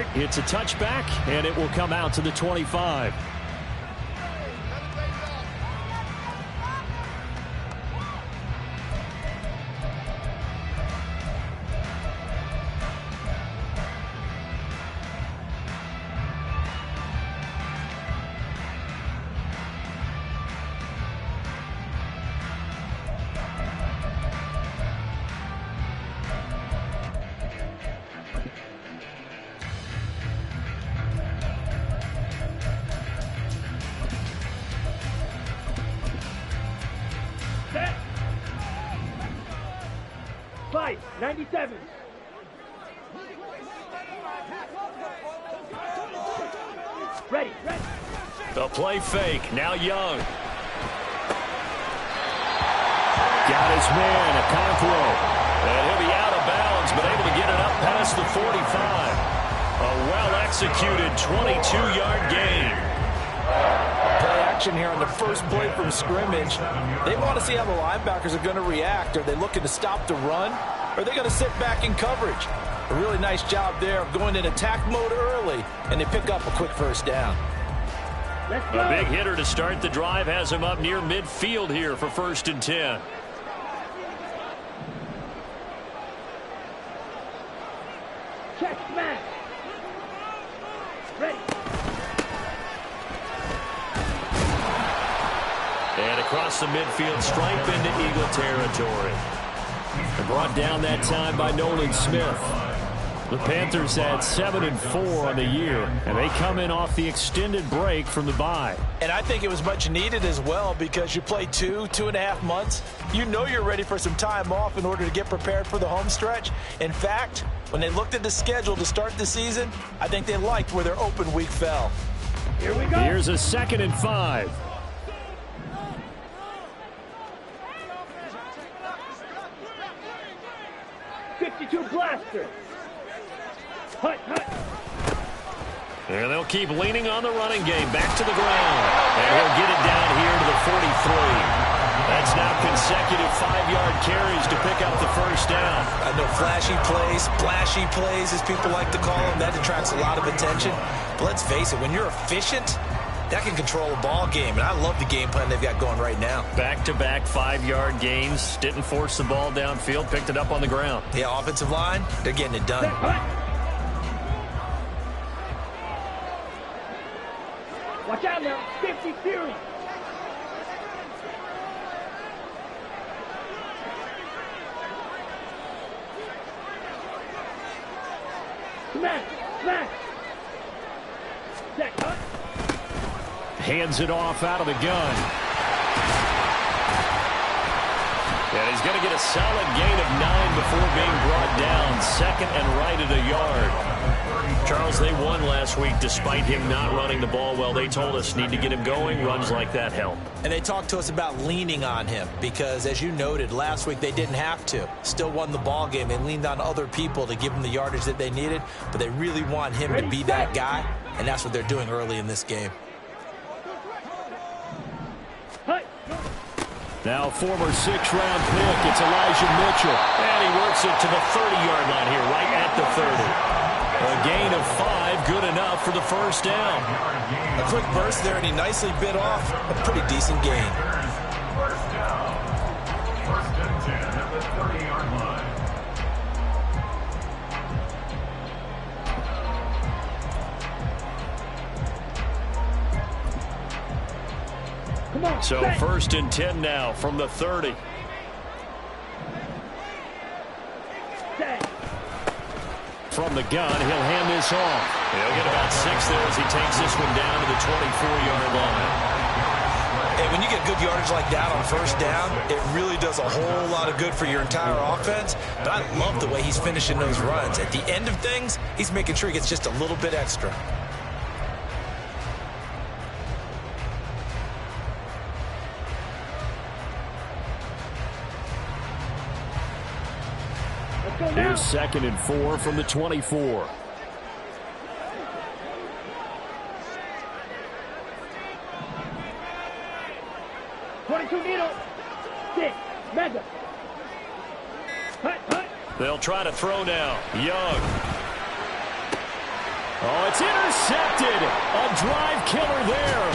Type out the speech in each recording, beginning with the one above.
start. It's a touchback, and it will come out to the 25. Fight, 97. Ready. The play fake. Now Young. Got his man, Okonkwo. And he'll be out of bounds, but able to get it up past the 45. A well-executed 22-yard gain. Play action here on the first play from scrimmage. They want to see how the linebackers are going to react. Are they looking to stop the run? Or are they going to sit back in coverage? A really nice job there of going in attack mode early, and they pick up a quick first down. A big hitter to start the drive has him up near midfield here for 1st and 10. Check, smash. Ready. And across the midfield, stripe into Eagle territory. And brought down that time by Nolan Smith. The Panthers had 7-4 on the year, and they come in off the extended break from the bye. And I think it was much needed as well, because you play 2.5 months. You know you're ready for some time off in order to get prepared for the home stretch. In fact, when they looked at the schedule to start the season, I think they liked where their open week fell. Here we go. Here's a 2nd and 5. 52 blaster. Hut. And they'll keep leaning on the running game. Back to the ground. And he'll get it down here to the 43. That's now consecutive 5-yard carries to pick up the first down. I know flashy plays, splashy plays, as people like to call them. That attracts a lot of attention. But let's face it, when you're efficient, that can control a ball game. And I love the game plan they've got going right now. Back-to-back 5-yard gains. Didn't force the ball downfield. Picked it up on the ground. Yeah, offensive line, they're getting it done. Watch out now. 50 Fury. Smash. Set, hut. Hands it off out of the gun. And he's going to get a solid gain of 9 before being brought down. 2nd and right at a yard. Charles, they won last week despite him not running the ball well. They told us need to get him going. Runs like that help. And they talked to us about leaning on him because, as you noted, last week they didn't have to. Still won the ball game. They leaned on other people to give them the yardage that they needed, but they really want him to be that guy, and that's what they're doing early in this game. Now former 6th-round pick, it's Elijah Mitchell. And he works it to the 30-yard line here, right at the 30. A gain of 5, good enough for the first down. A quick burst there, and he nicely bit off a pretty decent gain. First down. 1st and 10 at the 30-yard line. Come on. So 1st and 10 now from the 30. From the gun, he'll hand this off. He'll get about 6 there as he takes this one down to the 24-yard line. And when you get good yardage like that on first down, it really does a whole lot of good for your entire offense. But I love the way he's finishing those runs. At the end of things, he's making sure he gets just a little bit extra. Here's 2nd and 4 from the 24. Needle. 6. Mega. They'll try to throw now. Young. Oh, it's intercepted. A drive killer there.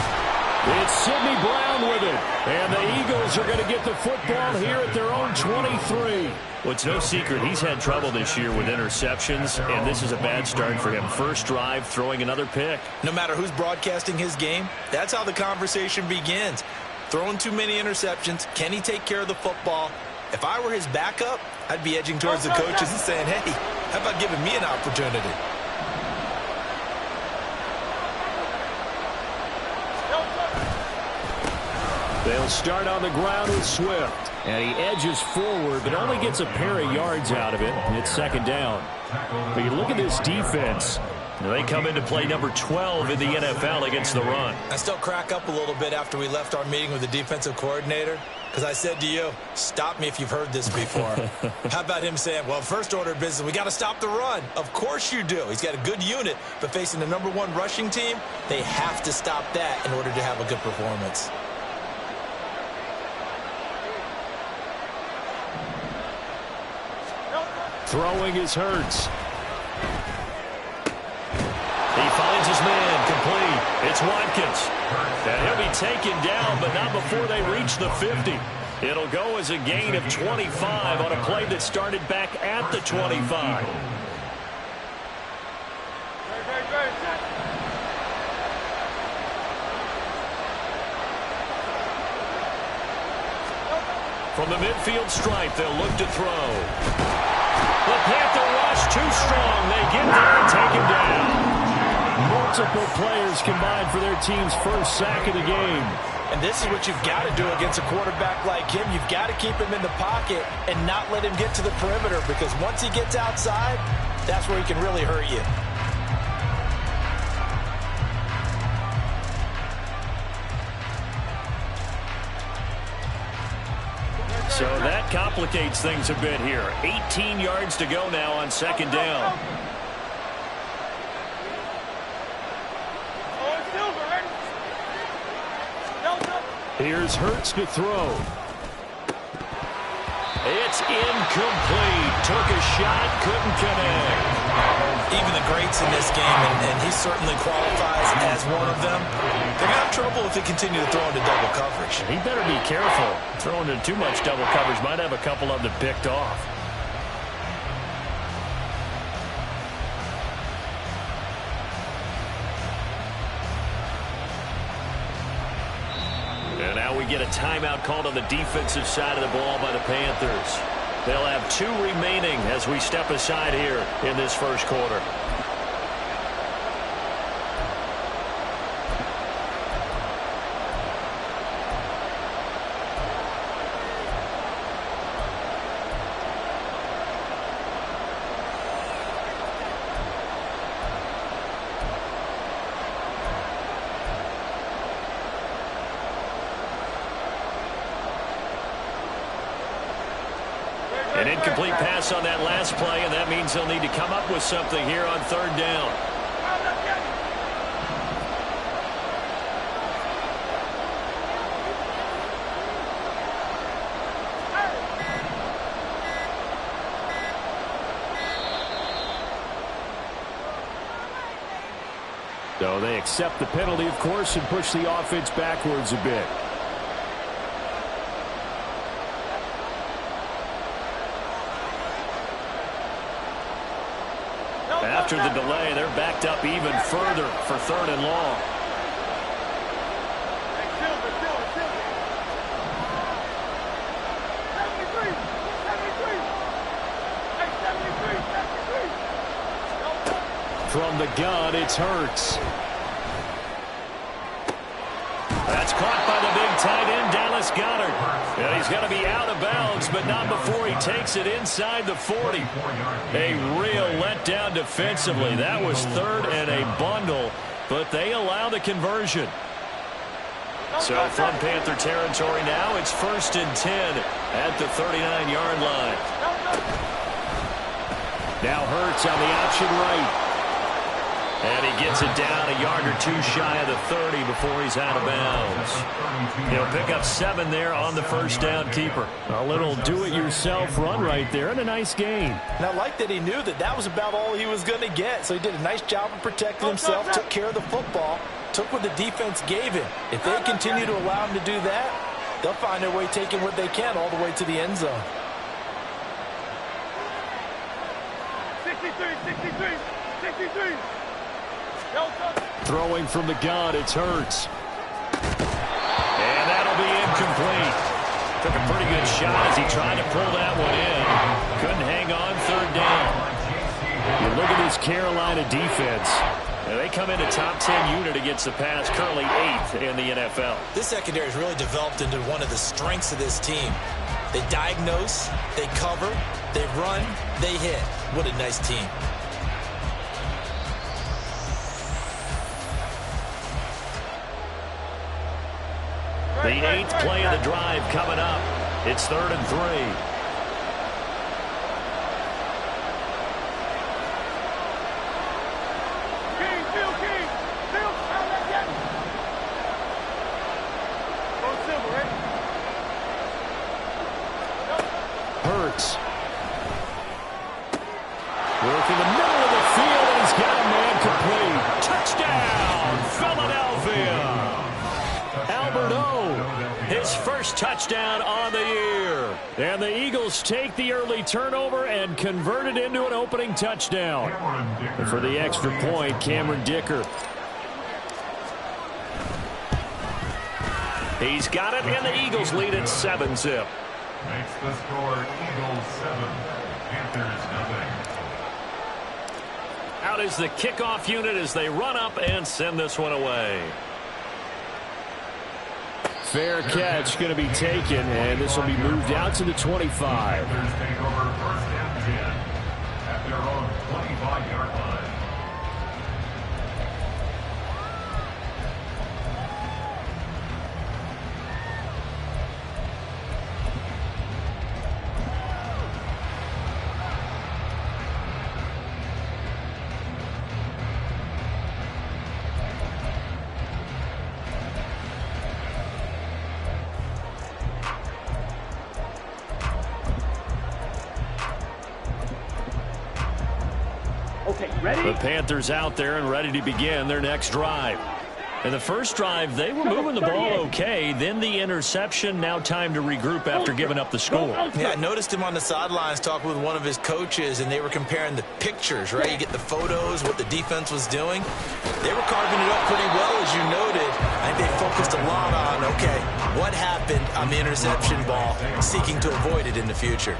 It's Sidney Brown with it. And the Eagles are going to get the football here at their own 23. Well, it's no secret he's had trouble this year with interceptions, and this is a bad start for him. First drive, throwing another pick. No matter who's broadcasting his game, that's how the conversation begins. Throwing too many interceptions. Can he take care of the football? If I were his backup, I'd be edging towards the coaches and saying, hey, how about giving me an opportunity? They'll start on the ground with Swift. And he edges forward, but only gets a pair of yards out of it. It's second down. But you look at this defense. They come into play number 12 in the NFL against the run. I still crack up a little bit after we left our meeting with the defensive coordinator, because I said to you, stop me if you've heard this before. How about him saying, well, first order of business, we got to stop the run. Of course you do. He's got a good unit, but facing the number 1 rushing team, they have to stop that in order to have a good performance. Throwing is Hurts. He finds his man complete. It's Watkins. And he'll be taken down, but not before they reach the 50. It'll go as a gain of 25 on a play that started back at the 25. From the midfield stripe, they'll look to throw. The Panther rush too strong. They get there and take him down. Multiple players combined for their team's first sack of the game. And this is what you've got to do against a quarterback like him. You've got to keep him in the pocket and not let him get to the perimeter, because once he gets outside, that's where he can really hurt you. So that complicates things a bit here. 18 yards to go now on second down. Here's Hurts to throw. It's incomplete. Took a shot, couldn't connect. Even the greats in this game, and he certainly qualifies as one of them, they're going to have trouble if they continue to throw into double coverage. He better be careful. Throwing into too much double coverage might have a couple of them picked off. And now we get a timeout called on the defensive side of the ball by the Panthers. They'll have 2 remaining as we step aside here in this first quarter. An incomplete pass on that last play, and that means they'll need to come up with something here on third down. So they accept the penalty, of course, and push the offense backwards a bit. After the delay, they're backed up even further for third and long. From the gun, it's Hurts. That's caught by the big tight end, Dallas Goedert. And he's got to be out of bounds, but not before he takes it inside the 40. A real letdown defensively. That was third and a bundle, but they allow the conversion. So from Panther territory now, it's 1st and 10 at the 39-yard line. Now Hurts on the option right. And he he gets it down a yard or two shy of the 30 before he's out of bounds. He'll pick up 7 there on the first down keeper. A little do-it-yourself run right there and a nice gain. And I like that he knew that that was about all he was going to get. So he did a nice job of protecting himself, took care of the football, took what the defense gave him. If they continue to allow him to do that, they'll find their way taking what they can all the way to the end zone. 63. Throwing from the gun, it's Hurts. And that'll be incomplete. Took a pretty good shot as he tried to pull that one in. Couldn't hang on, third down. You look at this Carolina defense. And they come into top 10 unit against the pass, currently 8th in the NFL. This secondary has really developed into one of the strengths of this team. They diagnose, they cover, they run, they hit. What a nice team. The 8th play of the drive coming up. It's 3rd and 3. Hurts. Working the middle of the field, and he's got a man complete. Touchdown, Philadelphia. Albert O, his first touchdown on the year. And the Eagles take the early turnover and convert it into an opening touchdown. And for the extra point, Cameron Dicker. He's got it, and the Eagles lead at 7-zip. Makes the score Eagles 7, Panthers nothing. Out is the kickoff unit as they run up and send this one away. Fair catch going to be taken, and this will be moved out to the 25. Panthers take over 1st and 10 at their own 25-yard line. The Panthers out there and ready to begin their next drive. In the first drive, they were moving the ball okay. Then the interception. Now time to regroup after giving up the score. Yeah, I noticed him on the sidelines talking with one of his coaches, and they were comparing the pictures, right? You get the photos, what the defense was doing. They were carving it up pretty well, as you noted. I think they focused a lot on, okay, what happened on the interception ball, seeking to avoid it in the future.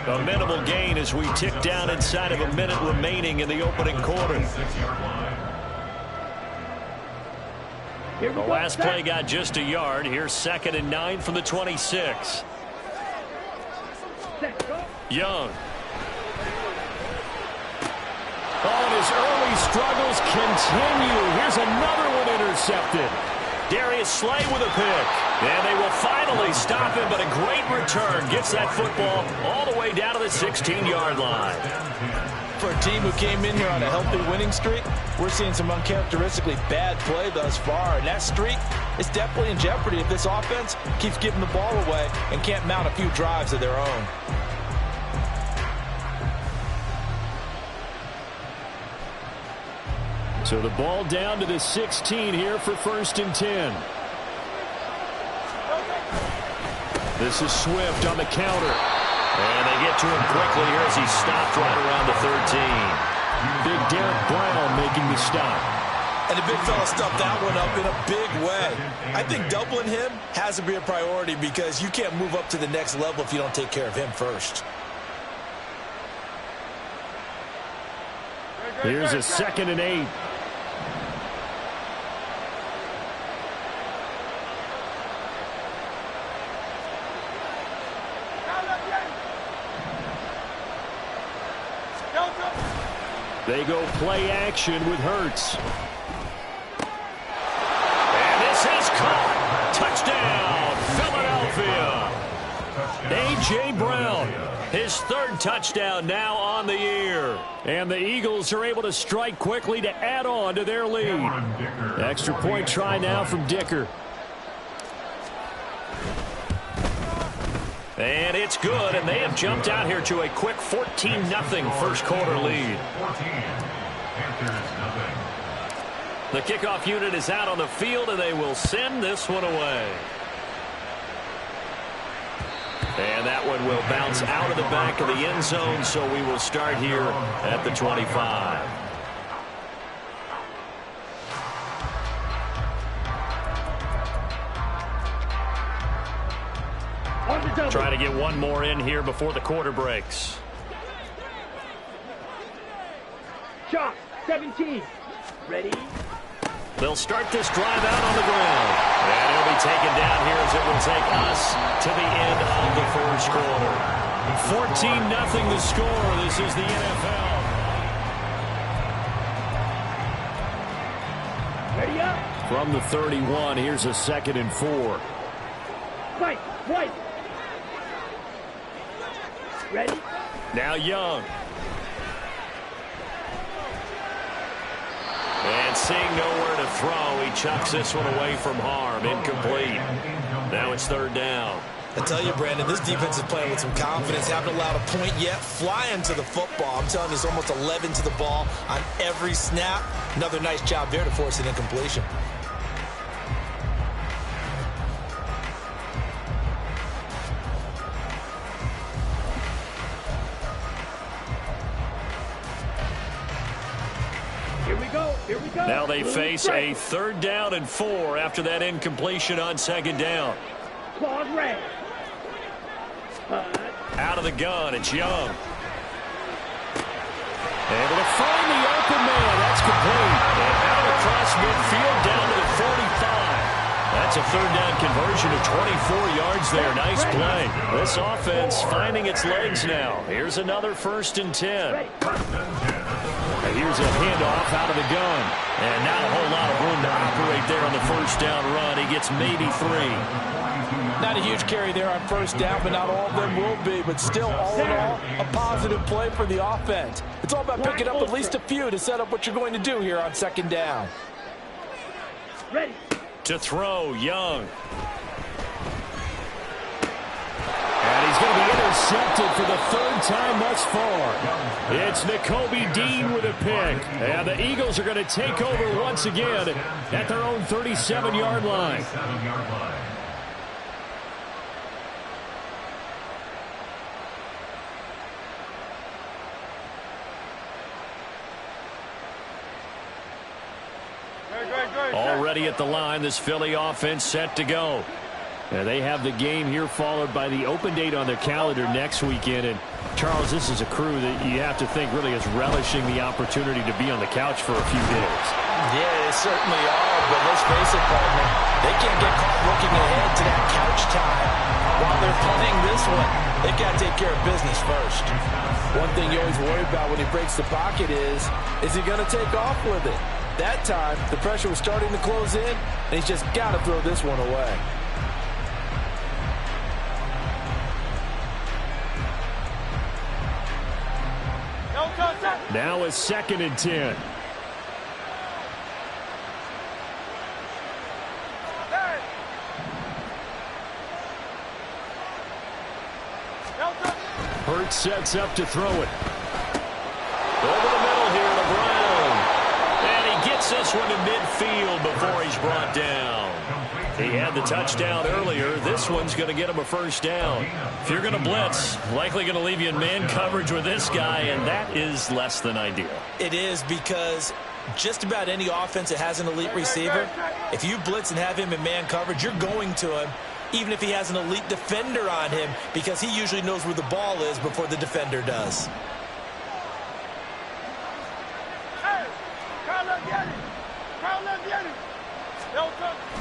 A minimal gain as we tick down inside of a minute remaining in the opening quarter. The last play got just a yard. Here's 2nd and 9 from the 26. Young. Oh, and his early struggles continue. Here's another one intercepted. Darius Slay with a pick. And they will finally stop him, but a great return gets that football all the way down to the 16-yard line. For a team who came in here on a healthy winning streak, we're seeing some uncharacteristically bad play thus far. And that streak is definitely in jeopardy if this offense keeps giving the ball away and can't mount a few drives of their own. So the ball down to the 16 here for 1st and 10. This is Swift on the counter. And they get to him quickly here as he stopped right around the 13. Big Derek Brown making the stop. And the big fella stuffed that one up in a big way. I think doubling him has to be a priority because you can't move up to the next level if you don't take care of him first. Here's a 2nd and 8. They go play action with Hurts. And this is caught. Touchdown, Philadelphia. A.J. Brown, his his third touchdown now on the year. And the Eagles are able to strike quickly to add on to their lead. Extra point try now from Dicker. And it's good, and they have jumped out here to a quick 14-0 first quarter lead. The kickoff unit is out on the field, and they will send this one away. And that one will bounce out of the back of the end zone, so we will start here at the 25. Try to get one more in here before the quarter breaks. Shot, 17. Ready? They'll start this drive out on the ground. And it'll be taken down here as it will take us to the end of the first quarter. 14-0 the score. This is the NFL. Ready up. From the 31, here's a 2nd and 4. Fight, fight. Ready? Now Young. And seeing nowhere to throw, he chucks this one away from harm. Incomplete. Now it's 3rd down. I tell you, Brandon, this defense is playing with some confidence. Haven't allowed a point yet. Flying to the football. I'm telling you, it's almost 11 to the ball on every snap. Another nice job there to force an incompletion. Here we go. Now they face a 3rd down and 4 after that incompletion on 2nd down. Claws red. Out of the gun, it's Young. Able to find the open man. That's complete. And out across midfield down to the 45. That's a 3rd down conversion of 24 yards there. Nice play. This offense finding its legs now. Here's another 1st and 10. And here's a handoff out of the gun. And not a whole lot of room to operate there on the 1st down run. He gets maybe 3. Not a huge carry there on 1st down, but not all of them will be. But still, all in all, a positive play for the offense. It's all about picking up at least a few to set up what you're going to do here on 2nd down. Ready. To throw, Young. And he's going to be intercepted for the 3rd time thus far. It's Nakobe Dean with a pick. And the Eagles are going to take over once again at their own 37-yard line. Already at the line, this Philly offense set to go. And they have the game here followed by the open date on their calendar next weekend. And, Charles, this is a crew that you have to think really is relishing the opportunity to be on the couch for a few days. Yeah, they certainly are, but let's face it, partner, they can't get caught looking ahead to that couch time. While they're playing this one, they've got to take care of business first. One thing you always worry about when he breaks the pocket is he going to take off with it? That time, the pressure was starting to close in, and he's just got to throw this one away. Now it's 2nd and 10. Hurts sets up to throw it. Over the middle here to Brown. And he gets this one to midfield before he's brought down. He had the touchdown earlier. This one's going to get him a 1st down. If you're going to blitz, likely going to leave you in man coverage with this guy, and that is less than ideal. It is, because just about any offense that has an elite receiver, if you blitz and have him in man coverage, you're going to him, even if he has an elite defender on him, because he usually knows where the ball is before the defender does.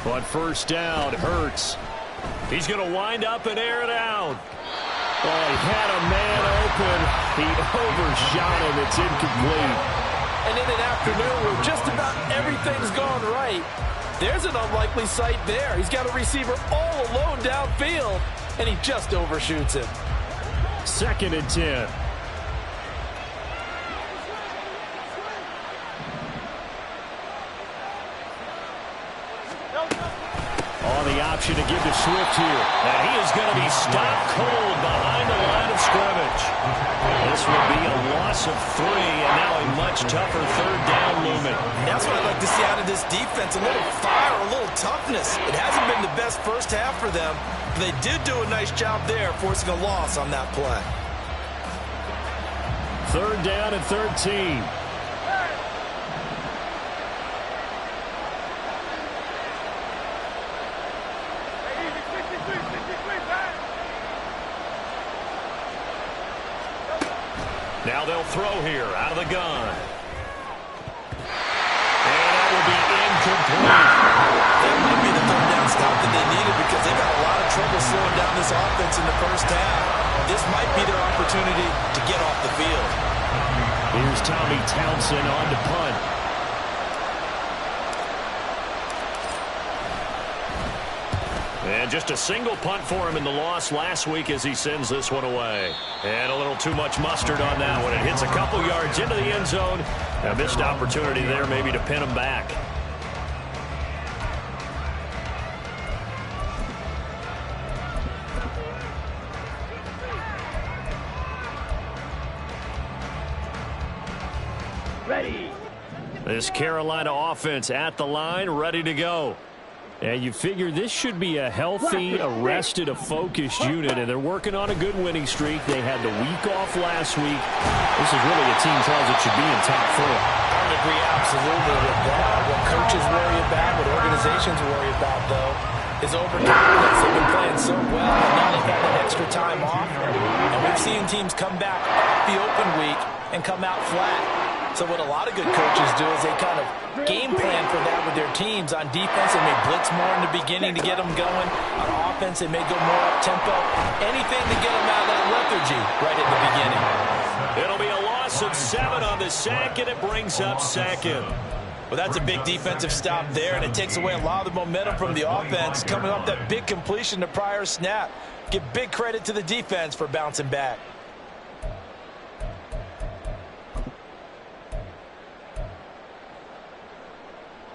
On 1st down, Hurts. He's going to wind up and air it out. Oh, he had a man open. He overshot him. It's incomplete. And in an afternoon where just about everything's gone right, there's an unlikely sight there. He's got a receiver all alone downfield, and he just overshoots him. 2nd and 10. On the option to give to Swift here. And he is going to be stopped cold behind the line of scrimmage. This will be a loss of 3, and now a much tougher 3rd down looming. That's what I'd like to see out of this defense. A little fire, a little toughness. It hasn't been the best first half for them, but they did do a nice job there, forcing a loss on that play. 3rd down and 13. Now they'll throw here out of the gun. And that will be incomplete. That might be the 3rd down stop that they needed because they got a lot of trouble slowing down this offense in the first half. This might be their opportunity to get off the field. Here's Tommy Townsend on to punt. And just a single punt for him in the loss last week as he sends this one away. And a little too much mustard on that one. It hits a couple yards into the end zone. A missed opportunity there maybe to pin him back. Ready. This Carolina offense at the line, ready to go. And you figure this should be a healthy, a focused unit, and they're working on a good winning streak. They had the week off last week. This is really a team tells it should be in top 4. I would agree absolutely with that. What coaches worry about, what organizations worry about, though, is overconfidence. They've been playing so well, and now they've had that extra time off. And we've seen teams come back off the open week and come out flat. So what a lot of good coaches do is they kind of game plan for that with their teams. On defense, they may blitz more in the beginning to get them going. On offense, they may go more up-tempo. Anything to get them out of that lethargy right at the beginning. It'll be a loss of 7 on the sack, and it brings up 2nd. Well, that's a big defensive stop there, and it takes away a lot of the momentum from the offense coming off that big completion the prior snap. Give big credit to the defense for bouncing back.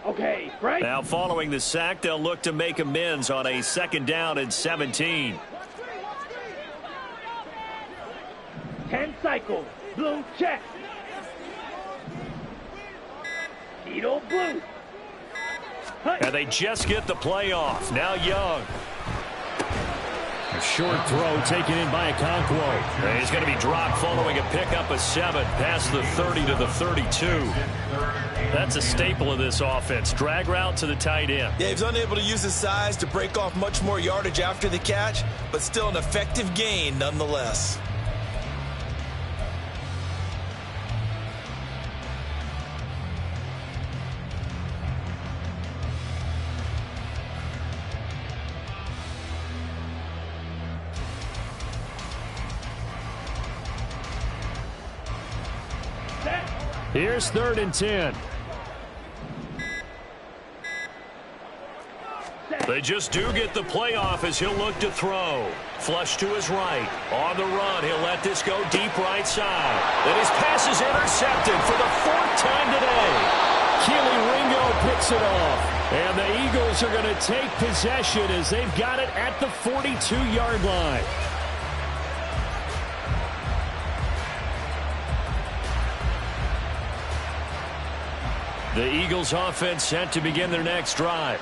Okay, Frank. Now following the sack, they'll look to make amends on a 2nd down and 17. 10 cycles. Blue check. Tito blue. And they just get the play off. Now Young. A short throw taken in by Okonkwo. And he's going to be dropped following a pickup of 7 past the 30 to the 32. That's a staple of this offense. Drag route to the tight end. Yeah, he's unable to use his size to break off much more yardage after the catch, but still an effective gain nonetheless. Here's 3rd and 10. They just do get the playoff as he'll look to throw. Flush to his right. On the run, he'll let this go deep right side. And his pass is intercepted for the 4th time today. Keely Ringo picks it off. And the Eagles are going to take possession as they've got it at the 42-yard line. The Eagles offense set to begin their next drive.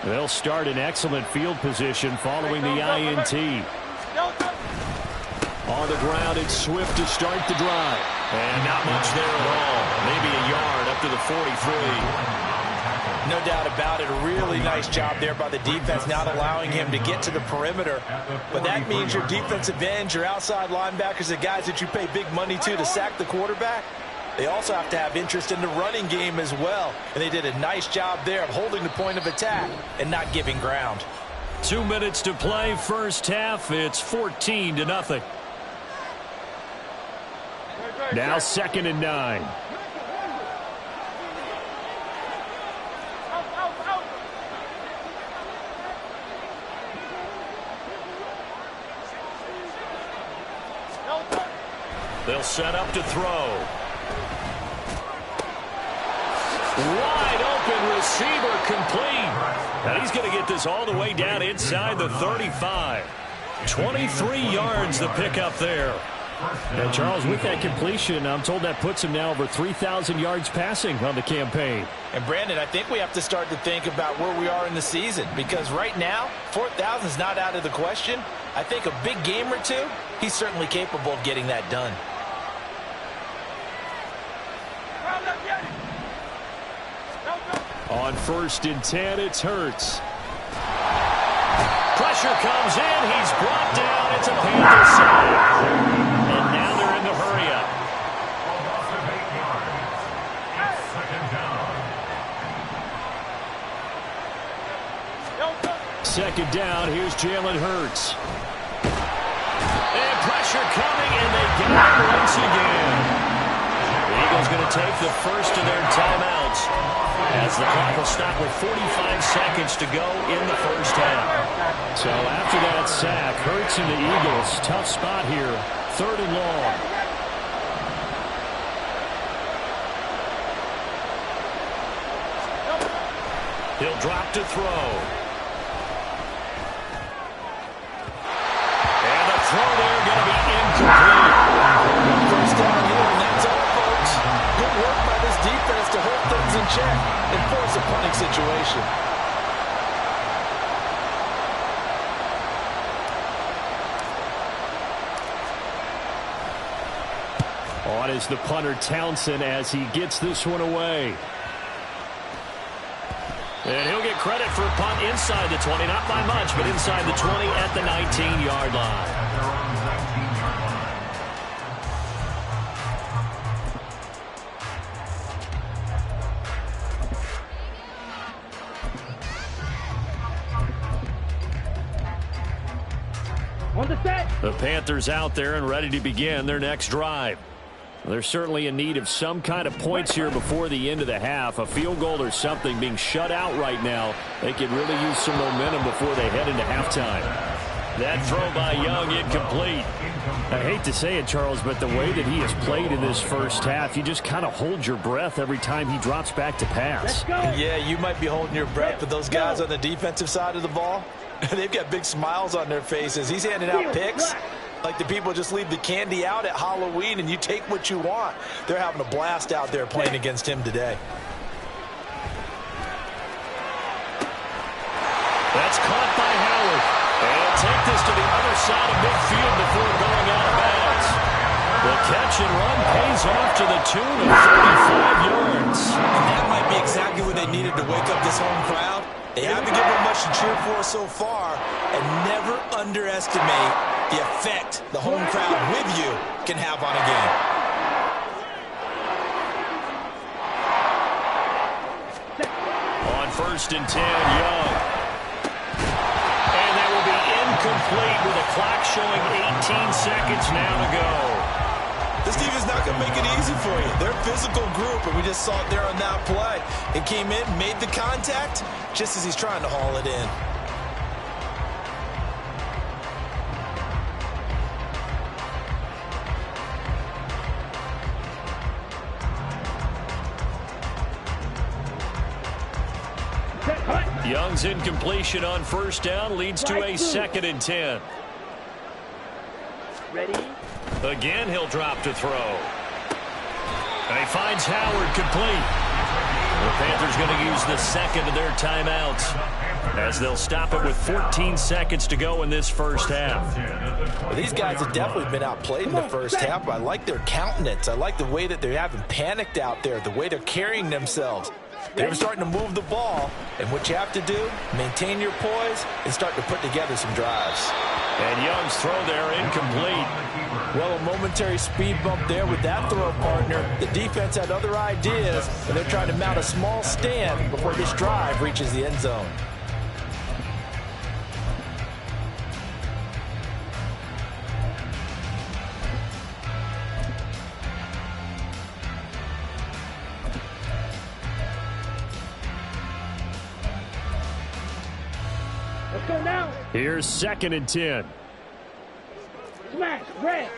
They'll start in excellent field position following the INT. On the ground, it's Swift to start the drive. And not much there at all. Maybe a yard up to the 43. No doubt about it. A really nice job there by the defense, not allowing him to get to the perimeter. But that means your defensive ends, your outside linebackers, the guys that you pay big money to sack the quarterback, they also have to have interest in the running game as well. And they did a nice job there of holding the point of attack and not giving ground. 2 minutes to play, first half. It's 14-0. Now 2nd and 9. They'll set up to throw. Wide open receiver complete. And he's going to get this all the way down inside the 35. 23 yards the pickup there. And Charles, with that completion, I'm told that puts him now over 3,000 yards passing on the campaign. And Brandon, I think we have to start to think about where we are in the season, because right now 4,000 is not out of the question. I think a big game or two, he's certainly capable of getting that done. On 1st and 10, it's Hurts. Pressure comes in. He's brought down. It's a Panthers sack. And now they're in the hurry-up. Second down. Here's Jalen Hurts. And pressure coming, and they get him once again. The Eagles going to take the first of their timeouts, as the clock will stop with 45 seconds to go in the first half. So after that sack, Hurts and the Eagles, tough spot here, 3rd and long. He'll drop to throw. And the throw there going to be incomplete. First down here, and that's all, folks. Good work by this defense to hold things in check and force a punting situation. On is the punter Townsend as he gets this one away. And he'll get credit for a punt inside the 20, not by much, but inside the 20 at the 19-yard line. On the set. The Panthers out there and ready to begin their next drive. They're certainly in need of some kind of points here before the end of the half. A field goal or something, being shut out right now. They could really use some momentum before they head into halftime. That throw by Young incomplete. I hate to say it, Charles, but the way that he has played in this first half, you just kind of hold your breath every time he drops back to pass. Yeah, you might be holding your breath, but those guys on the defensive side of the ball, they've got big smiles on their faces. He's handing out picks like the people just leave the candy out at Halloween and you take what you want. They're having a blast out there playing against him today. That's caught by Howard. And he'll take this to the other side of midfield before going out of bounds. The catch and run pays off to the tune of 35 yards. And that might be exactly what they needed to wake up this home crowd. They haven't given them much to cheer for so far, and never underestimate the effect the home crowd with you can have on a game. On 1st and 10, Young. And that will be incomplete with a clock showing 18 seconds now to go. This defense is not going to make it easy for you. They're a physical group, and we just saw it there on that play. It came in, made the contact, just as he's trying to haul it in. Young's incompletion on 1st down leads to a 2nd and 10. Ready? Again, he'll drop to throw. And he finds Howard complete. The Panthers going to use the second of their timeouts as they'll stop it with 14 seconds to go in this first half. Well, these guys have definitely been outplayed in the first half, but I like their countenance. I like the way that they haven't panicked out there, the way they're carrying themselves. They're starting to move the ball, and what you have to do, maintain your poise and start to put together some drives. And Young's throw there incomplete. Well, a momentary speed bump there with that throw partner. The defense had other ideas, and they're trying to mount a small stand before this drive reaches the end zone. Let's go now. Here's 2nd and 10. Smash, red.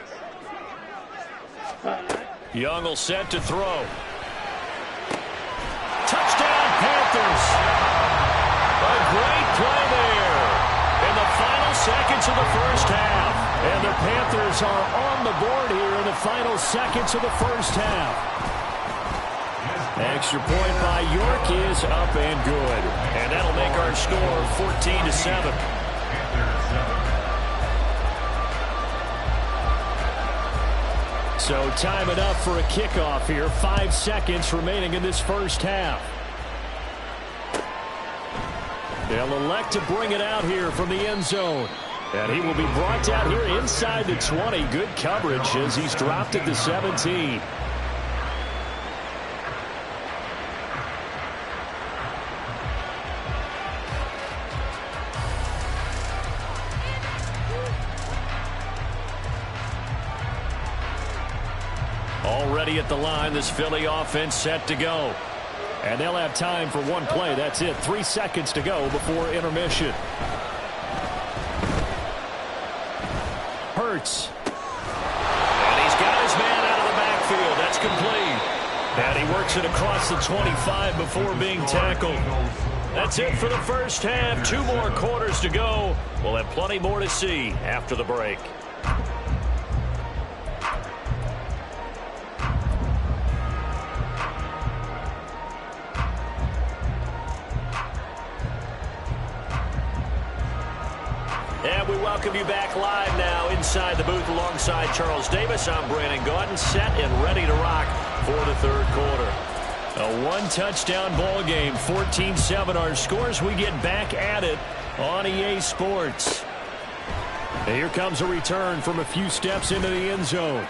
Young will set to throw. Touchdown, Panthers. A great play there in the final seconds of the first half. And the Panthers are on the board here in the final seconds of the first half. Extra point by York is up and good. And that'll make our score 14-7. So time it up for a kickoff here. 5 seconds remaining in this first half. They'll elect to bring it out here from the end zone. And he will be brought down here inside the 20. Good coverage as he's dropped at the 17. Already at the line, this Philly offense set to go. And they'll have time for one play. That's it. 3 seconds to go before intermission. Hurts. And he's got his man out of the backfield. That's complete. And he works it across the 25 before being tackled. That's it for the first half. 2 more quarters to go. We'll have plenty more to see after the break. And we welcome you back live now inside the booth alongside Charles Davis. I'm Brandon Gaudin, set and ready to rock for the third quarter. A 1-touchdown ball game, 14-7 our scores. We get back at it on EA Sports. And here comes a return from a few steps into the end zone.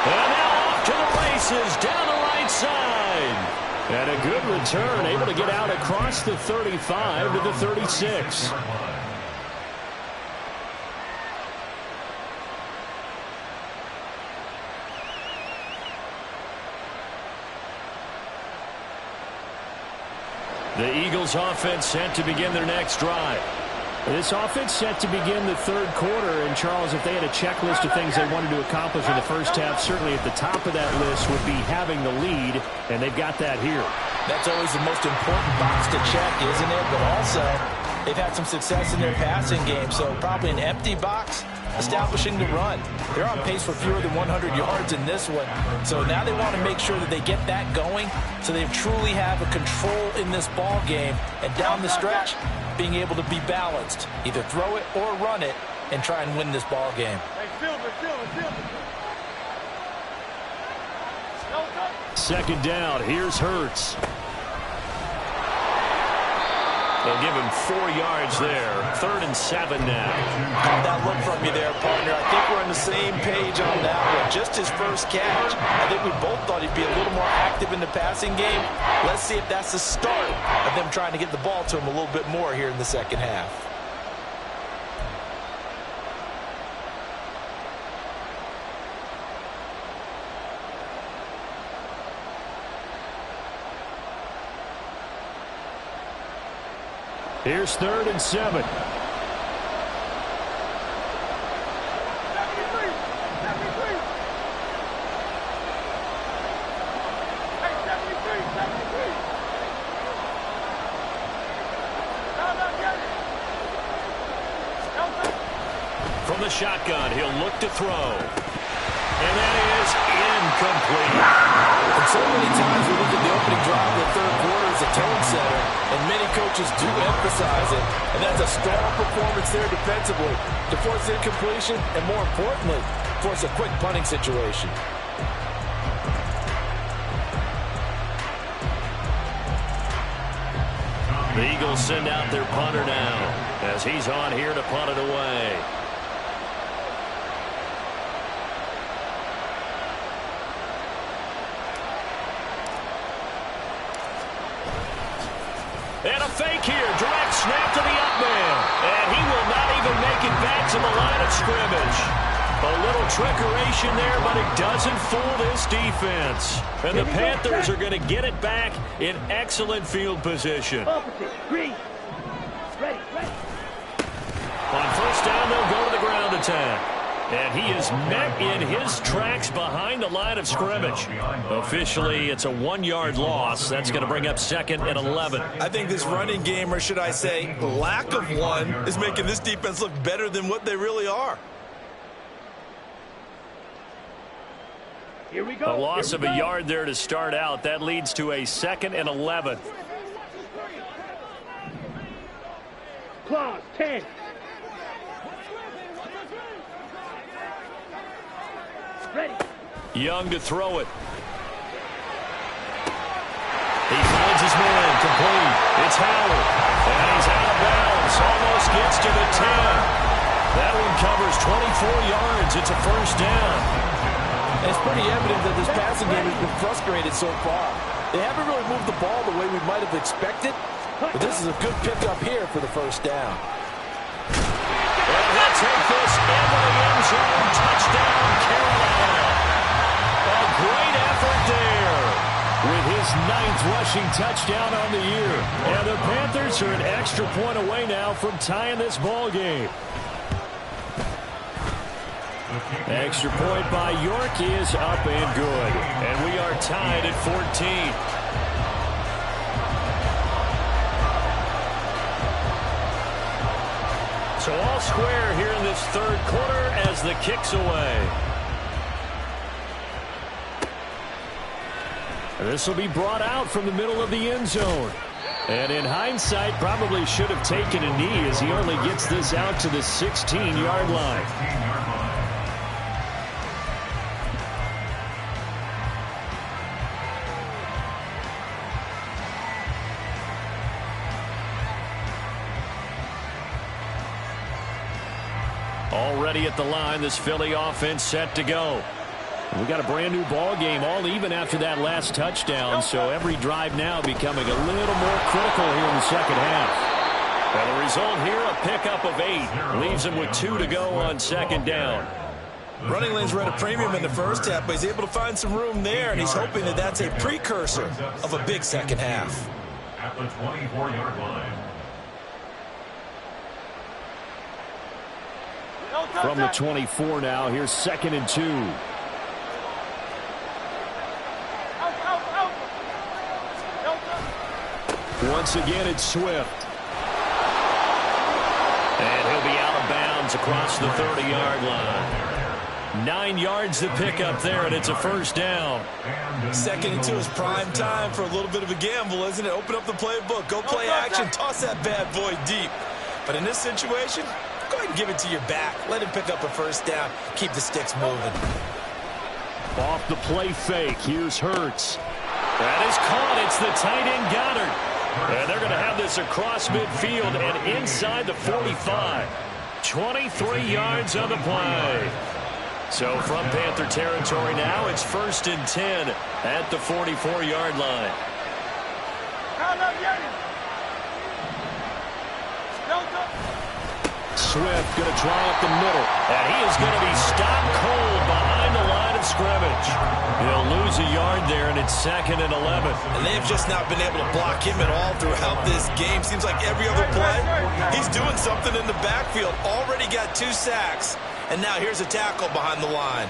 And now off to the races down the right side. And a good return, able to get out across the 35 to the 36. The Eagles offense set to begin their next drive. This offense set to begin the third quarter. And, Charles, if they had a checklist of things they wanted to accomplish in the first half, certainly at the top of that list would be having the lead, and they've got that here. That's always the most important box to check, isn't it? But also, they've had some success in their passing game, so probably an empty box establishing the run. They're on pace for fewer than 100 yards in this one. So now they want to make sure that they get that going so they truly have a control in this ball game. And down the stretch, being able to be balanced. Either throw it or run it and try and win this ball game. Second down, here's Hurts. They'll give him 4 yards there. 3rd and 7 now. Caught that look from you there, partner. I think we're on the same page on that one. Just his first catch. I think we both thought he'd be a little more active in the passing game. Let's see if that's the start of them trying to get the ball to him a little bit more here in the second half. Here's 3rd and 7. From the shotgun, he'll look to throw. And that is incomplete. And so many times we look at the opening drive of the third quarter as a tone setter, and many coaches do emphasize it. And that's a strong performance there defensively to force incompletion and, more importantly, force a quick punting situation. The Eagles send out their punter now as he's on here to punt it away. And a fake here. Direct snap to the up man. And he will not even make it back to the line of scrimmage. A little trickeration there, but it doesn't fool this defense. And the Panthers are going to get it back in excellent field position. On first down, they'll go to the ground attack. And he is met in his tracks behind the line of scrimmage. Officially, it's a 1-yard loss. That's going to bring up 2nd and 11. I think this running game, or should I say lack of one, is making this defense look better than what they really are. Here we go. A loss of a yard there to start out. That leads to a 2nd and 11. Claws, 10. Ready. Young to throw it. He finds his man, complete. It's Howard. And he's out of bounds. Almost gets to the 10. That one covers 24 yards. It's a first down. It's pretty evident that this passing game has been frustrated so far. They haven't really moved the ball the way we might have expected, but this is a good pickup here for the first down. And he'll take this into the end zone. Touchdown, Carolina. A great effort there with his 9th rushing touchdown on the year. And the Panthers are an extra point away now from tying this ball game. Extra point by York is up and good. And we are tied at 14. So all square here in this 3rd quarter as the kick's away. And this will be brought out from the middle of the end zone. And in hindsight, probably should have taken a knee as he only gets this out to the 16-yard line. Already at the line, this Philly offense set to go. We got a brand new ball game, all even after that last touchdown, so every drive now becoming a little more critical here in the second half. And the result here, a pickup of 8. Leaves him with 2 to go on 2nd down. Running lanes were at a premium in the first half, but he's able to find some room there, and he's hoping that that's a precursor of a big second half. At the 24-yard line. From the 24 now, here's 2nd and 2. Once again, it's Swift. And he'll be out of bounds across the 30-yard line. 9 yards to pick up there, and it's a first down. 2nd and 2 is prime time for a little bit of a gamble, isn't it? Open up the playbook, go play action, toss that bad boy deep. But in this situation, go ahead and give it to your back. Let him pick up a first down. Keep the sticks moving. Off the play fake. Here's Hurts. That is caught. It's the tight end Goddard. And they're going to have this across midfield and inside the 45. 23 yards on the play. So from Panther territory now, it's 1st and 10 at the 44-yard line. Swift going to try up the middle. And he is going to be stopped cold behind the line of scrimmage. He'll lose a yard there, and it's 2nd and 11. And they've just not been able to block him at all throughout this game. Seems like every other play, he's doing something in the backfield. Already got 2 sacks. And now here's a tackle behind the line.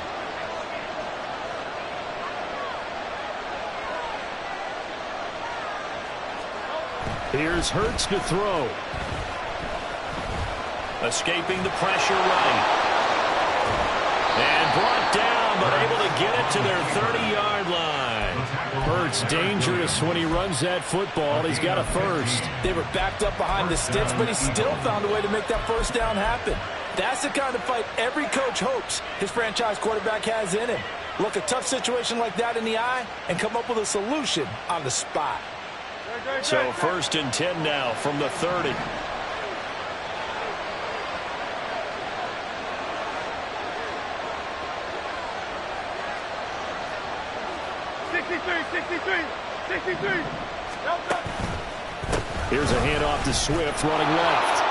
Here's Hurts to throw. Escaping the pressure right. And brought down, but able to get it to their 30-yard line. Hurts dangerous when he runs that football. He's got a first. They were backed up behind the sticks, but he still found a way to make that first down happen. That's the kind of fight every coach hopes his franchise quarterback has in him. Look a tough situation like that in the eye and come up with a solution on the spot. So 1st and 10 now from the 30. 63. Here's a handoff to Swift running left.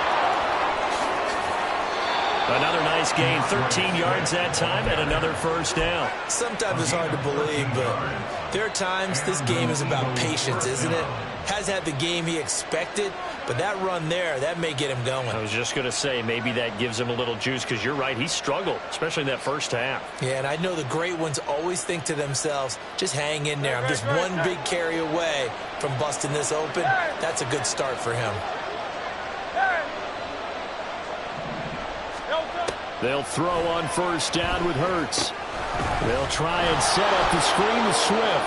Another nice gain, 13 yards that time, and another first down. Sometimes it's hard to believe, but there are times this game is about patience, isn't it? Has had the game he expected, But that run there, that may get him going. I was just going to say, maybe that gives him a little juice, because you're right, he struggled, especially in that first half. Yeah, and I know the great ones always think to themselves, just hang in there. I'm just one big carry away from busting this open. That's a good start for him. They'll throw on first down with Hurts. They'll try and set up the screen with Swift.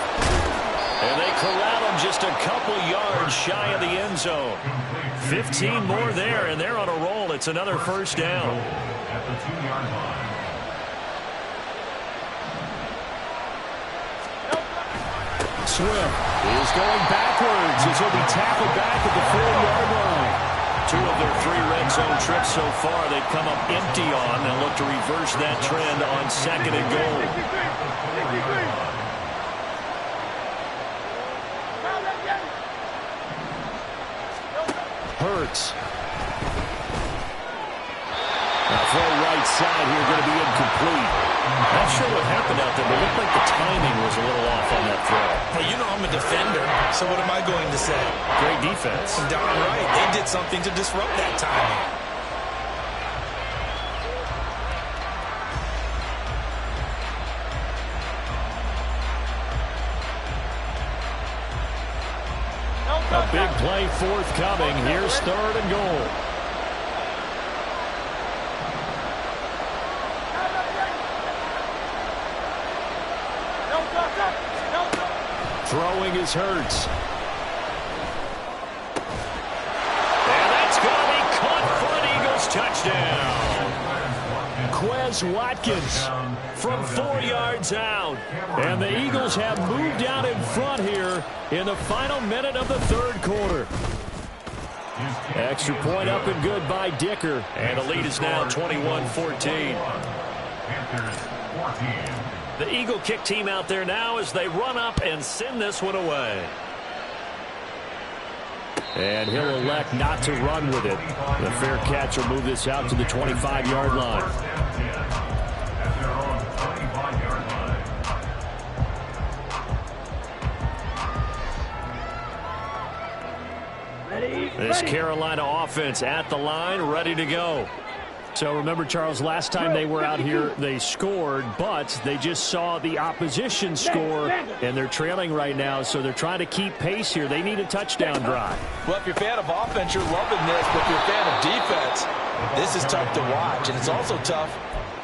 And they corral him just a couple yards shy of the end zone. 15 more there, and they're on a roll. It's another first down. At the 2-yard line. Swift is going backwards as he'll be tackled back at the 4-yard line. 2 of their 3 red zone trips so far, they've come up empty on. They'll look to reverse that trend on 2nd and goal. Hurts. Now throw right side here, going to be incomplete. Not sure what happened out there, but it looked like the timing was a little off on that throw. Hey, you know I'm a defender, so what am I going to say? Great defense. Darn right. They did something to disrupt that timing. A big play forthcoming. Here's 3rd and goal. Throwing is Hurts. And that's going to be caught for an Eagles touchdown. Quez Watkins from 4 yards out. And the Eagles have moved out in front here in the final minute of the 3rd quarter. Extra point up and good by Dicker. And the lead is now 21-14. Panthers 14. The Eagle kick team out there now as they run up and send this one away. And he'll elect not to run with it. The fair catch will move this out to the 25-yard line. At their own 25-yard line. This Carolina offense at the line, ready to go. So remember, Charles, last time they were out here, they scored, but they just saw the opposition score, and they're trailing right now, so they're trying to keep pace here. They need a touchdown drive. Well, if you're a fan of offense, you're loving this, but if you're a fan of defense, this is tough to watch, and it's also tough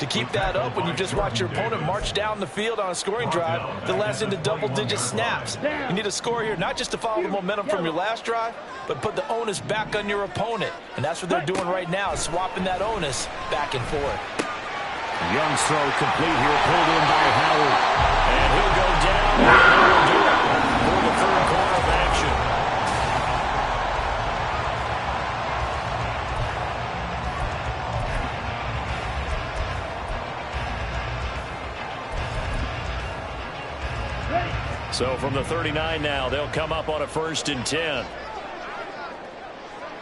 to keep that up when you just watch your opponent march down the field on a scoring drive that lasts into double-digit snaps. You need a score here, not just to follow the momentum from your last drive, but put the onus back on your opponent. And that's what they're doing right now, is swapping that onus back and forth. Young's throw complete here, pulled in by Howard. And he'll go down, and he'll do it for the 3rd quarter of action. So from the 39 now, they'll come up on a 1st and 10.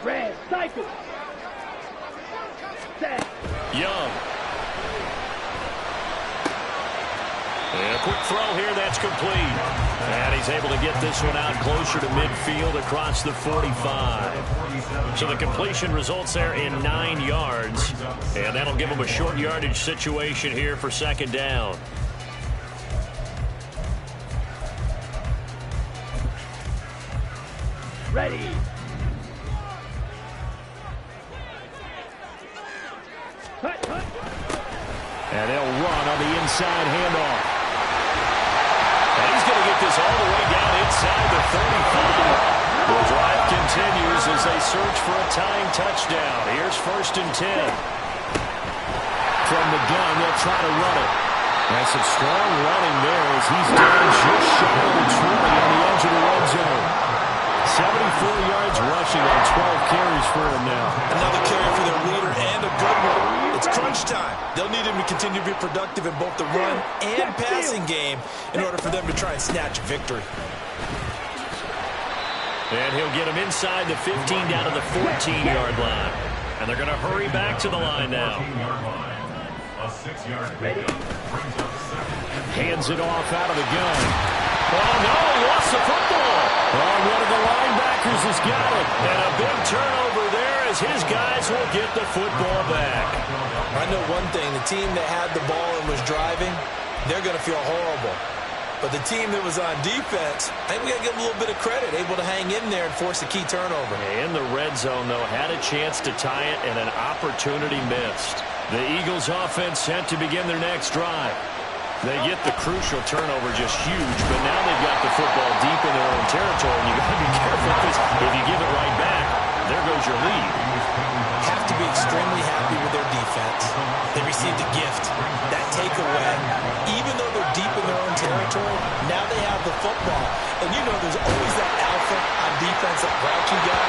Red, cycle. Set. Young. And a quick throw here, that's complete. And he's able to get this one out closer to midfield across the 45. So the completion results there in 9 yards. And that'll give him a short yardage situation here for 2nd down. Ready. And they'll run on the inside handoff. And he's going to get this all the way down inside the 35. The drive continues as they search for a tying touchdown. Here's 1st and 10. From the gun, they'll try to run it. And some strong running there as he's down just shy of the 20 on the edge of the red zone. 74 yards rushing on 12 carries for him now. Another carry for their leader and a good one. It's crunch time. They'll need him to continue to be productive in both the run and passing game in order for them to try and snatch a victory. And he'll get him inside the 15 down to the 14-yard line. And they're going to hurry back to the line now. A 6-yard pickup brings up 2nd. Hands it off out of the gun. Oh, no, he lost the football. Oh, one of the linebackers Packers has got it. And a big turnover there as his guys will get the football back. I know one thing. The team that had the ball and was driving, they're going to feel horrible. But the team that was on defense, I think we got to give them a little bit of credit, able to hang in there and force a key turnover. In the red zone, though, had a chance to tie it and an opportunity missed. The Eagles offense set to begin their next drive. They get the crucial turnover, just huge, but now they've got the football deep in their own territory, and you've got to be careful because if you give it right back, there goes your lead. Have to be extremely happy with their defense. They received a gift, that takeaway. Even though they're deep in their own territory, now they have the football. And you know there's always that alpha on defense, that grouchy guy.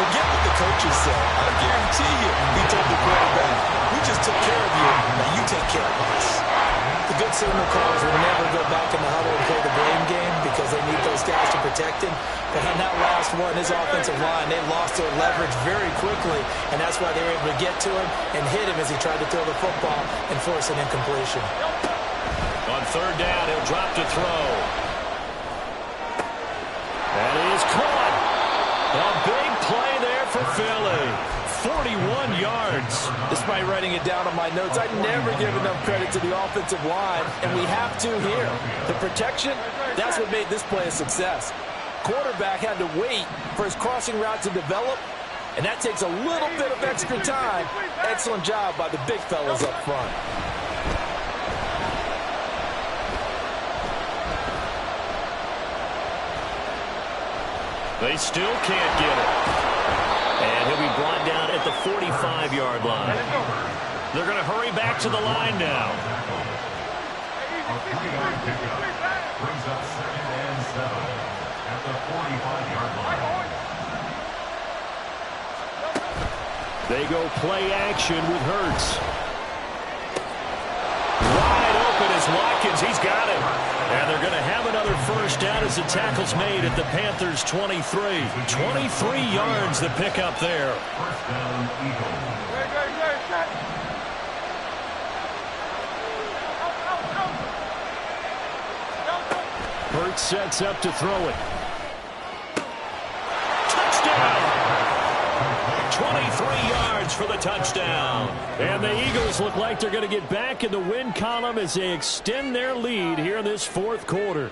Forget what the coaches say. I guarantee you, he told the quarterback, we just took care of you, now you take care of us. The good signal calls will never go back in the huddle and play the blame game because they need those guys to protect him. But on that last one, his offensive line, they lost their leverage very quickly, and that's why they were able to get to him and hit him as he tried to throw the football and force an incompletion. On third down, he'll drop to throw. And he is caught. A big play there for Philly. 41 yards. Despite writing it down on my notes, I never give enough credit to the offensive line, and we have to here. The protection, that's what made this play a success. Quarterback had to wait for his crossing route to develop, and that takes a little bit of extra time. Excellent job by the big fellas up front. They still can't get it. And he'll be brought down at the 45-yard line. They're going to hurry back to the line now. A 3-yard pickup brings up 2nd and 7 at the 45-yard line. They go play action with Hurts. Wide open is Watkins. He's got it. And they're going to have another first down as the tackle's made at the Panthers' 23. 23 yards the pickup there. First down, Eagles. Hurts sets up to throw it. Touchdown! 23 yards for the touchdown. And the Eagles look like they're going to get back in the win column as they extend their lead here in this fourth quarter.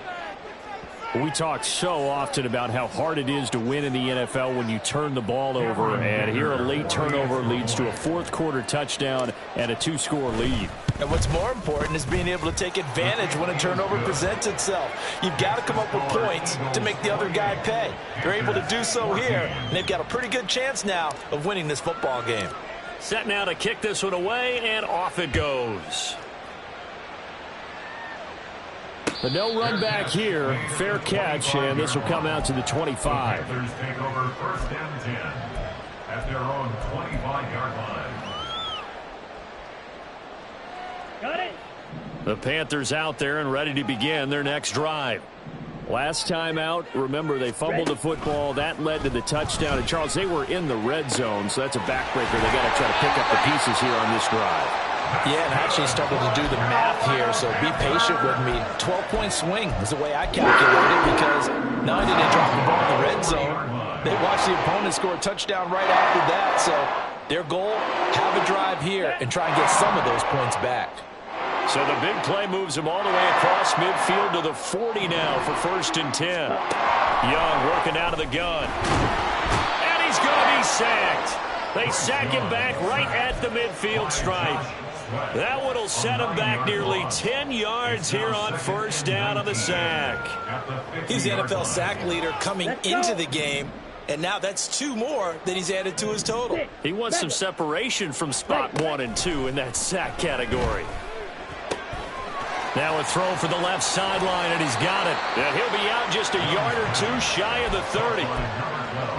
We talk so often about how hard it is to win in the NFL when you turn the ball over, and here a late turnover leads to a fourth quarter touchdown and a 2-score lead. And what's more important is being able to take advantage when a turnover presents itself. You've got to come up with points to make the other guy pay. They're able to do so here, and they've got a pretty good chance now of winning this football game. Set now to kick this one away, and off it goes. The no run back here, fair catch, and this will come out to the 25. Panthers take over 1st and 10 at their own 25-yard line. Got it. The Panthers out there and ready to begin their next drive. Last time out, remember, they fumbled the football. That led to the touchdown. And, Charles, they were in the red zone, so that's a backbreaker. They got to try to pick up the pieces here on this drive. Yeah, and I actually started to do the math here, so be patient with me. 12-point swing is the way I calculate it because not only did they drop the ball in the red zone, they watched the opponent score a touchdown right after that. So their goal, have a drive here and try and get some of those points back. So the big play moves him all the way across midfield to the 40 now for 1st and 10. Young working out of the gun. And he's going to be sacked. They sack him back right at the midfield stripe. That one will set him back nearly 10 yards here on 1st down on the sack. He's the NFL sack leader coming into the game, and now that's 2 more that he's added to his total. He wants some separation from spot 1 and 2 in that sack category. Now a throw for the left sideline, and he's got it. And he'll be out just a yard or 2 shy of the 30.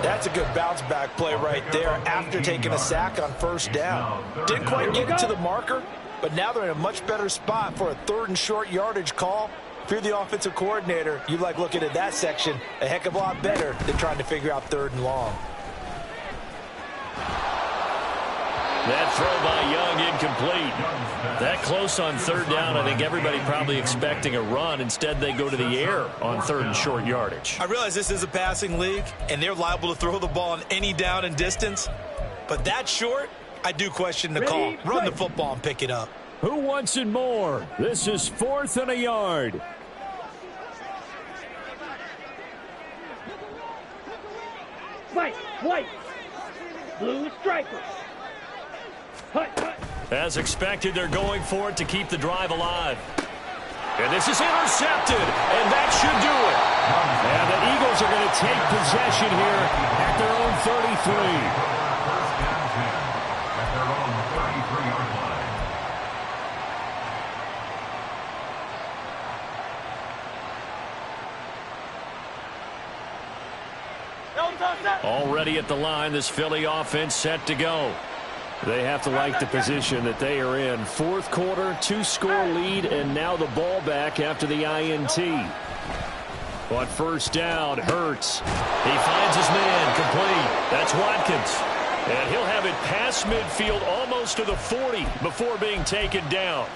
That's a good bounce back play right there after taking a sack on 1st down. Didn't quite get it to the marker, but now they're in a much better spot for a 3rd and short yardage call. If you're the offensive coordinator, you like looking at that section a heck of a lot better than trying to figure out 3rd and long. That throw by Young incomplete. That close on third down, I think everybody probably expecting a run. Instead, they go to the air on third and short yardage. I realize this is a passing league, and they're liable to throw the ball on any down and distance. But that short, I do question the call. Run the football and pick it up. Who wants it more? This is 4th and a yard. White. Blue striker. As expected, they're going for it to keep the drive alive. And this is intercepted, and that should do it. And the Eagles are going to take possession here at their own 33. First down 10 at their own 33-yard line. Already at the line, this Philly offense set to go. They have to like the position that they are in. Fourth quarter, 2-score lead, and now the ball back after the INT. But first down, Hurts. He finds his man, complete. That's Watkins. And he'll have it past midfield almost to the 40 before being taken down.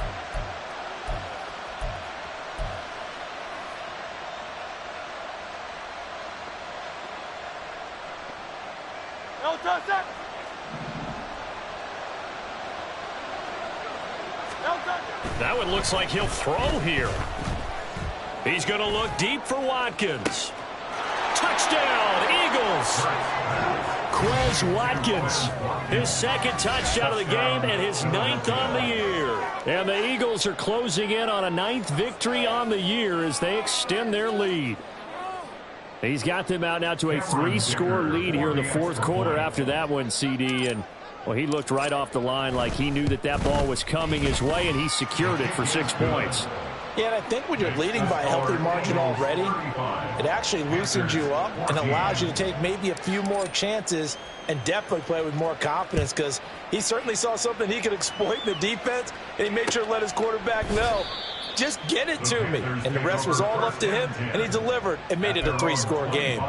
That one looks like he'll throw here. He's going to look deep for Watkins. Touchdown, Eagles. Quez Watkins, his second touchdown of the game and his 9th on the year. And the Eagles are closing in on a 9th victory on the year as they extend their lead. He's got them out now to a 3-score lead here in the fourth quarter after that one, CD. And, well, he looked right off the line like he knew that that ball was coming his way, and he secured it for 6 points. Yeah, and I think when you're leading by a healthy margin already, it actually loosens you up and allows you to take maybe a few more chances and definitely play with more confidence, because he certainly saw something he could exploit in the defense, and he made sure to let his quarterback know, just get it to me. And the rest was all up to him, and he delivered and made it a 3-score game.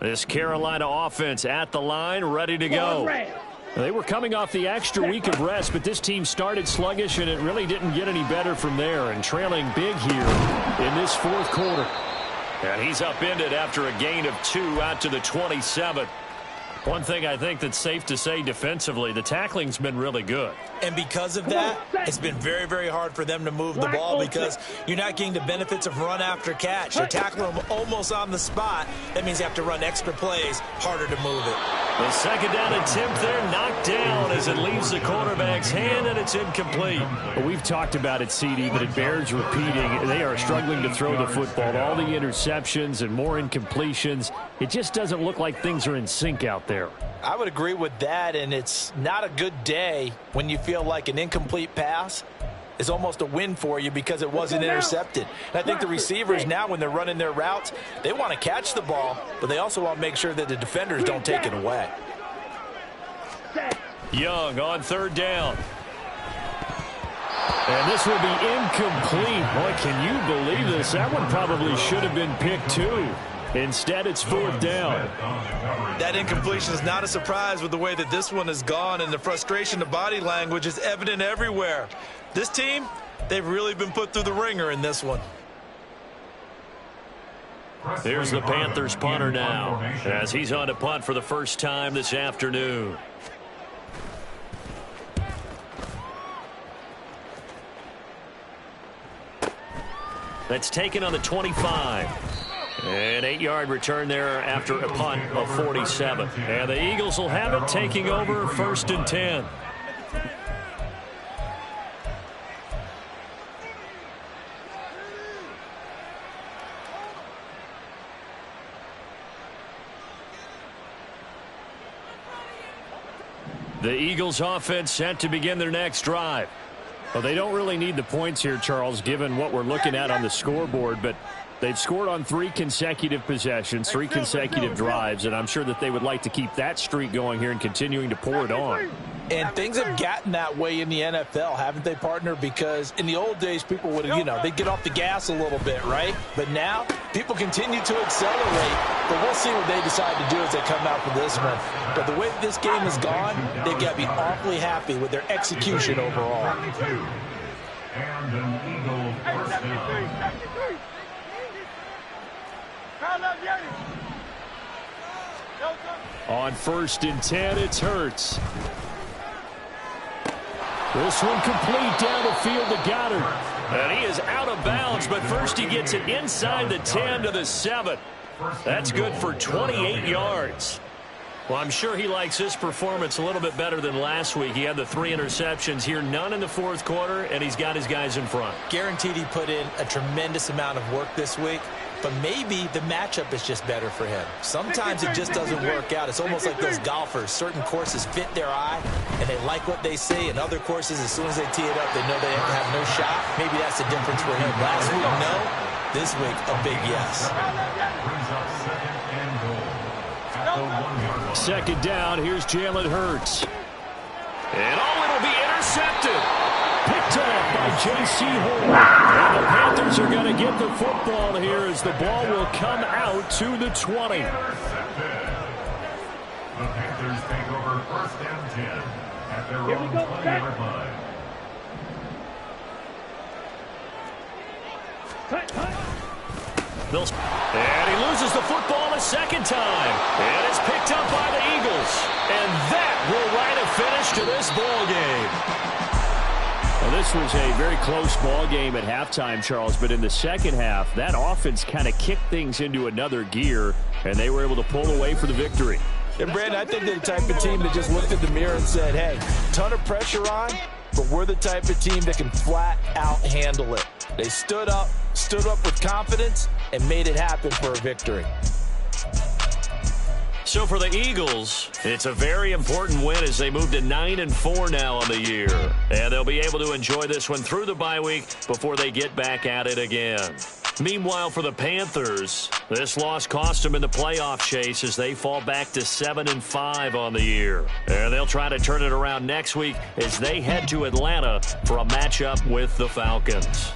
This Carolina offense at the line, ready to go. They were coming off the extra week of rest, but this team started sluggish, and it really didn't get any better from there, and trailing big here in this fourth quarter. And he's upended after a gain of 2 out to the 27. One thing I think that's safe to say defensively, the tackling's been really good. And because of that, it's been very, very hard for them to move the ball, because you're not getting the benefits of run after catch. You're tackling them almost on the spot. That means you have to run extra plays, harder to move it. The second down attempt there knocked down as it leaves the quarterback's hand, and it's incomplete. Well, we've talked about it, CD, but it bears repeating. They are struggling to throw the football. All the interceptions and more incompletions. It just doesn't look like things are in sync out there. I would agree with that, and it's not a good day when you feel like an incomplete pass is almost a win for you because it wasn't intercepted. And I think the receivers now, when they're running their routes, they want to catch the ball, but they also want to make sure that the defenders don't take it away. Young on third down. And this will be incomplete. Boy, can you believe this? That one probably should have been picked too. Instead, it's fourth down. That incompletion is not a surprise with the way that this one has gone, and the frustration, the body language is evident everywhere. This team, they've really been put through the ringer in this one. Here's the Panthers punter now, as he's on to punt for the first time this afternoon. That's taken on the 25. An 8-yard return there after a punt of 47. And the Eagles will have it, taking over first and 10. The Eagles offense set to begin their next drive. Well, they don't really need the points here, Charles, given what we're looking at on the scoreboard, but They've scored on 3 consecutive possessions, 3 consecutive drives, and I'm sure that they would like to keep that streak going here and continuing to pour it on. And things have gotten that way in the NFL, haven't they, partner? Because in the old days, people would, they'd get off the gas a little bit, right? But now, people continue to accelerate. But we'll see what they decide to do as they come out for this one. But the way this game has gone, they've got to be awfully happy with their execution overall. And an Eagle first down. On 1st and 10, it's Hurts. This one complete down the field to Goddard. And he is out of bounds, but first he gets it inside the 10 to the 7. That's good for 28 yards. Well, I'm sure he likes this performance a little bit better than last week. He had the 3 interceptions here, none in the 4th quarter, and he's got his guys in front. Guaranteed he put in a tremendous amount of work this week, but maybe the matchup is just better for him. Sometimes it just doesn't work out. It's almost like those golfers. Certain courses fit their eye, and they like what they see. And other courses, as soon as they tee it up, they know they have no shot. Maybe that's the difference for him. Last week, no. This week, a big yes. Brings up 2nd and goal. At the 1-yard line. 2nd down, here's Jalen Hurts. And it'll be intercepted. Picked off by J.C. Horn. And the Panthers are going to get the football here as the ball will come out to the 20. Intercepted. The Panthers take over 1st and 10 at their own 20-yard line. And he loses the football a 2nd time. And it's picked up by the Eagles. And that will write a finish to this ball game. Well, this was a very close ball game at halftime, Charles, but in the 2nd half, that offense kind of kicked things into another gear, and they were able to pull away for the victory. And, Brandon, I think they're the type of team that just looked in the mirror and said, hey, ton of pressure on, but we're the type of team that can flat out handle it. They stood up with confidence, and made it happen for a victory. So for the Eagles, it's a very important win as they move to 9-4 now on the year. And they'll be able to enjoy this one through the bye week before they get back at it again. Meanwhile, for the Panthers, this loss cost them in the playoff chase as they fall back to 7-5 on the year. And they'll try to turn it around next week as they head to Atlanta for a matchup with the Falcons.